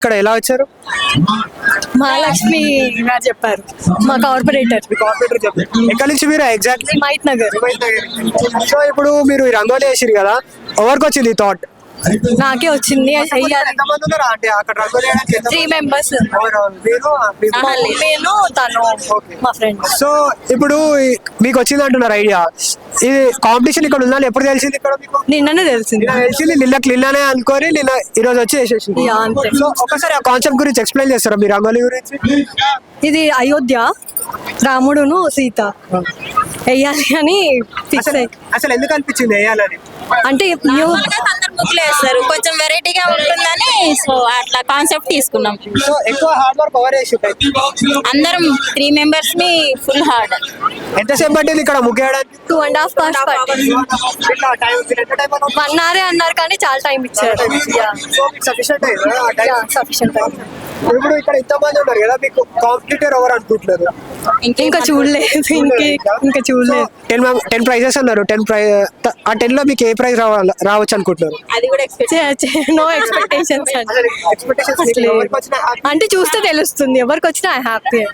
ఇక్కడ ఎలా వచ్చారు? మహాలక్ష్మి గారు చెప్పారు, మా కార్పొరేటర్. కార్పొరేటర్ చెప్పారు. ఎక్కడి నుంచి మీరు ఎగ్జాక్ట్లీ? హిమాయత్ నగర్. సో ఇప్పుడు మీరు ఈ రంగోలి వేసిరు కదా, ఎవరికి వచ్చింది థాట్? నాకే వచ్చింది. ఎంతమంది ఉన్నారు అంటే అక్కడ రంగోలి వేయడానికి? 3 members. మీరు నేను తను మా ఫ్రెండ్. సో ఇప్పుడు మీకు వచ్చింది అంటున్నారు ఐడియా. ఇది కాంపిటీషన్ ఇక్కడ ఉందని ఎప్పుడు తెలిసింది? ఇక్కడ మీకు నిన్ననే తెలిసింది. తెలిసింది నిన్ననే అనుకోని నిన్న ఈ రోజు వచ్చి వేసేసింది. యా, అంతే. సో ఒకసారి ఆ కాన్సెప్ట్ గురించి ఎక్స్ప్లెయిన్ చేస్తారా మీ రంగోలి గురించి? ఇది అయోధ్య, రాముడును సీత వెయ్యాలి అని ఫిక్స్ అయ్యి. అసలు ఎందుకు అనిపించింది వేయాలని? అంటే న్యూ అందరు ముగ్గులు వేస్తారు, కొంచెం వెరైటీగా ఉంటుందని సో అట్లా కాన్సెప్ట్ తీసుకున్నాం. సో ఎక్కువ హార్డ్ వర్క్ ఎవరు వేసి? అందరం 3 members ని ఫుల్ హార్డ్. ఎంతసేపు పట్టింది ఇక్కడ ముగ్గేయడానికి? 2.5 hours పట్టింది. 1 hour అన్నారు కానీ చాలా టైం ఇచ్చారు. Sufficient time. ఇప్పుడు ఇక్కడ ఇంతమంది ఉన్నారు కదా, మీకు కాంపిటీటర్ ఎవరు అనుకుంటున్నారు? ఇంకా చూడలేదు. ఇంకా చూడలేదు. 10 prizes అన్నారు. 10 10 లో మీకు ఏ ప్రైజ్ రావచ్చు అనుకుంటున్నారు? అది కూడా ఎక్స్పెక్ట్ నో ఎక్స్పెక్టేషన్స్. Expectations మీకు ఎవరికి వచ్చినా happy? అంటే చూస్తే తెలుస్తుంది ఎవరికి వచ్చినా హ్యాపీ.